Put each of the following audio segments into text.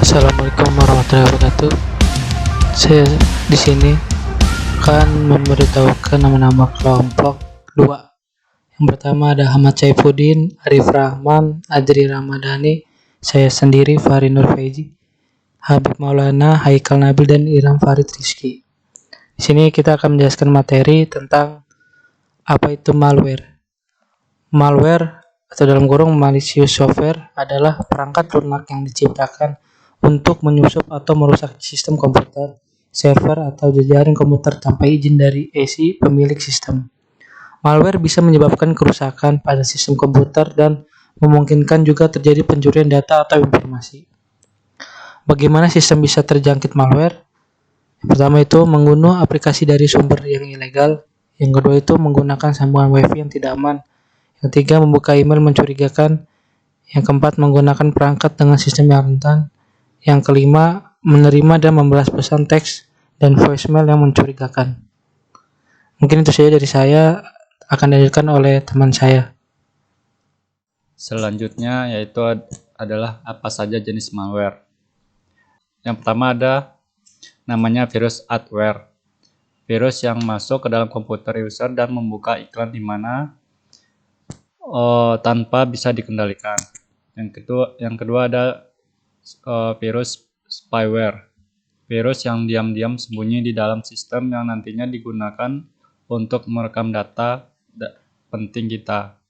Assalamualaikum warahmatullahi wabarakatuh. Saya di sini akan memberitahukan nama-nama kelompok dua. Yang pertama ada Ahmad Saifuddin, Arif Rahman, Adri Ramadhani, saya sendiri Fahri Nur Faizi, Habib Maulana, Haikal Nabil, dan Iram Farid Rizky. Di sini kita akan menjelaskan materi tentang apa itu malware. Malware atau dalam kurung malicious software adalah perangkat lunak yang diciptakan untuk menyusup atau merusak sistem komputer, server, atau jejaring komputer tanpa izin dari pemilik sistem. Malware bisa menyebabkan kerusakan pada sistem komputer dan memungkinkan juga terjadi pencurian data atau informasi. Bagaimana sistem bisa terjangkit malware? Yang pertama itu mengunduh aplikasi dari sumber yang ilegal. Yang kedua itu menggunakan sambungan WiFi yang tidak aman. Yang ketiga membuka email mencurigakan. Yang keempat menggunakan perangkat dengan sistem yang rentan. Yang kelima menerima dan membalas pesan teks dan voicemail yang mencurigakan. Mungkin itu saja dari saya, akan dilanjutkan oleh teman saya. Selanjutnya yaitu adalah apa saja jenis malware. Yang pertama ada namanya virus adware. Virus yang masuk ke dalam komputer user dan membuka iklan di mana tanpa bisa dikendalikan. Yang kedua ada virus spyware. Virus yang diam-diam sembunyi di dalam sistem yang nantinya digunakan untuk merekam data penting kita.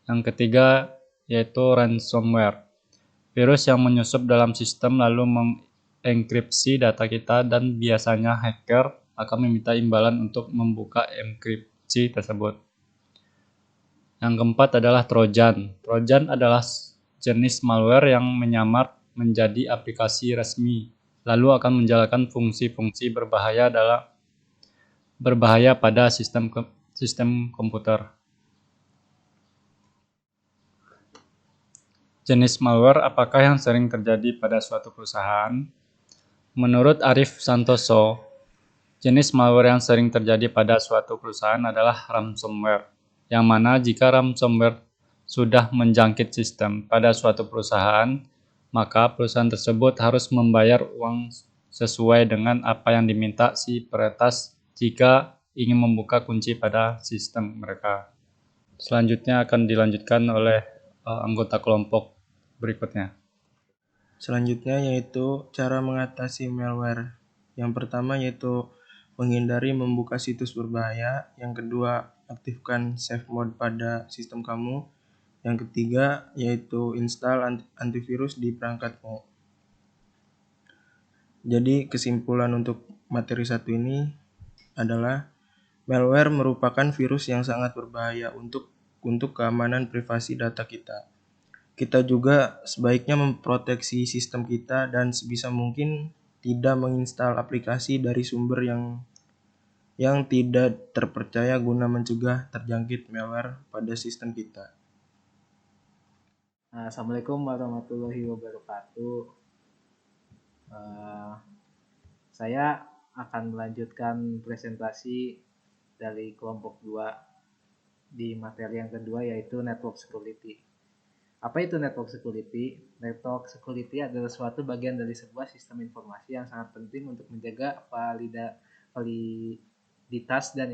Yang ketiga yaitu ransomware. Virus yang menyusup dalam sistem lalu mengenkripsi data kita dan biasanya hacker akan meminta imbalan untuk membuka enkripsi tersebut. Yang keempat adalah Trojan. Trojan adalah jenis malware yang menyamar menjadi aplikasi resmi, lalu akan menjalankan fungsi-fungsi berbahaya pada sistem komputer. Jenis malware apakah yang sering terjadi pada suatu perusahaan? Menurut Arif Santoso, jenis malware yang sering terjadi pada suatu perusahaan adalah ransomware, yang mana jika ransomware sudah menjangkit sistem pada suatu perusahaan, maka perusahaan tersebut harus membayar uang sesuai dengan apa yang diminta si peretas jika ingin membuka kunci pada sistem mereka. Selanjutnya akan dilanjutkan oleh anggota kelompok berikutnya. Selanjutnya yaitu cara mengatasi malware. Yang pertama yaitu menghindari membuka situs berbahaya. Yang kedua, aktifkan safe mode pada sistem kamu. Yang ketiga yaitu install antivirus di perangkatmu. Jadi kesimpulan untuk materi satu ini adalah malware merupakan virus yang sangat berbahaya untuk keamanan privasi data kita. Kita juga sebaiknya memproteksi sistem kita dan sebisa mungkin tidak menginstal aplikasi dari sumber yang tidak terpercaya guna mencegah terjangkit malware pada sistem kita. Assalamualaikum warahmatullahi wabarakatuh. Saya akan melanjutkan presentasi dari kelompok 2 di materi yang kedua yaitu network security. Apa itu network security? Network security adalah suatu bagian dari sebuah sistem informasi yang sangat penting untuk menjaga validitas dan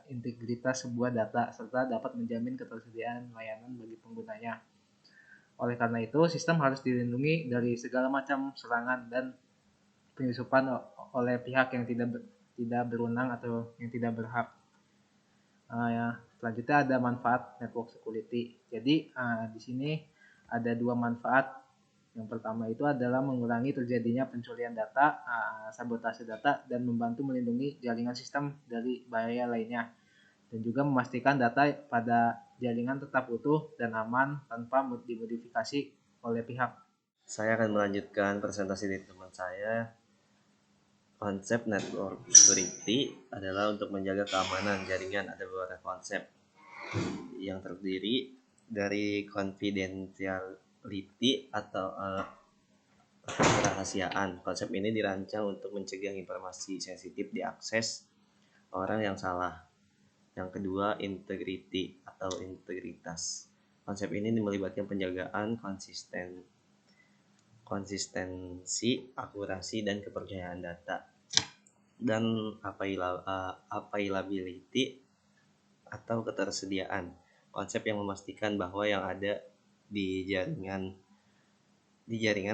integritas sebuah data serta dapat menjamin ketersediaan layanan bagi penggunanya. Oleh karena itu, sistem harus dilindungi dari segala macam serangan dan penyusupan oleh pihak yang tidak berwenang atau yang tidak berhak. Selanjutnya ada manfaat network security. Jadi di sini ada dua manfaat. Yang pertama itu adalah mengurangi terjadinya pencurian data, sabotase data, dan membantu melindungi jaringan sistem dari bahaya lainnya. Dan juga memastikan data pada jaringan tetap utuh dan aman tanpa dimodifikasi oleh pihak. Saya akan melanjutkan presentasi dari teman saya. Konsep network security adalah untuk menjaga keamanan jaringan. Ada beberapa konsep yang terdiri dari confidentiality atau kerahasiaan. Konsep ini dirancang untuk mencegah informasi sensitif diakses orang yang salah. Yang kedua, integrity atau integritas. Konsep ini melibatkan penjagaan konsistensi, akurasi, dan kepercayaan data. Dan availability atau ketersediaan, konsep yang memastikan bahwa yang ada di jaringan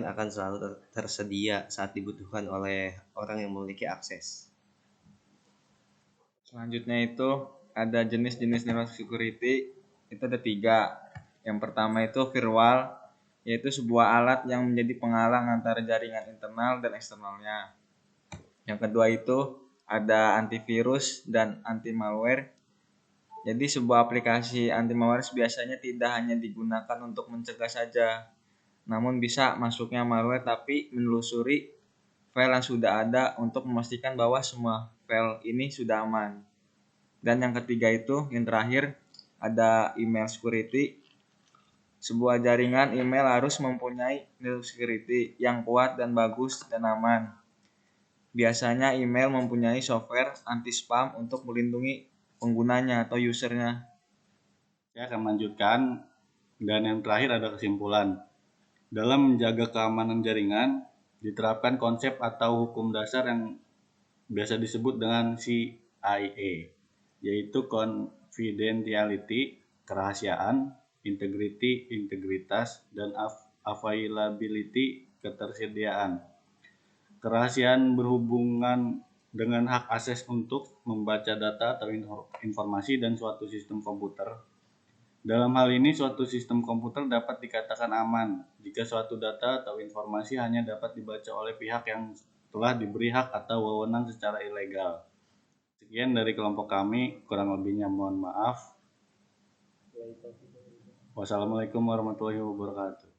akan selalu tersedia saat dibutuhkan oleh orang yang memiliki akses. Selanjutnya itu ada jenis-jenis network security, itu ada 3. Yang pertama itu firewall, yaitu sebuah alat yang menjadi penghalang antara jaringan internal dan eksternalnya. Yang kedua itu ada antivirus dan anti malware. Jadi sebuah aplikasi anti malware biasanya tidak hanya digunakan untuk mencegah saja, namun bisa masuknya malware tapi menelusuri file yang sudah ada untuk memastikan bahwa semua file ini sudah aman. Dan yang ketiga itu, yang terakhir, ada email security. Sebuah jaringan email harus mempunyai network security yang kuat dan bagus dan aman. Biasanya email mempunyai software anti-spam untuk melindungi penggunanya atau usernya. Saya akan melanjutkan, dan yang terakhir ada kesimpulan. Dalam menjaga keamanan jaringan, diterapkan konsep atau hukum dasar yang biasa disebut dengan CIA, yaitu confidentiality, kerahasiaan, integrity, integritas, dan availability, ketersediaan. Kerahasiaan berhubungan dengan hak akses untuk membaca data atau informasi dan suatu sistem komputer. Dalam hal ini, suatu sistem komputer dapat dikatakan aman jika suatu data atau informasi hanya dapat dibaca oleh pihak yang telah diberi hak atau wewenang secara ilegal. Sekian dari kelompok kami, kurang lebihnya mohon maaf. Wassalamualaikum warahmatullahi wabarakatuh.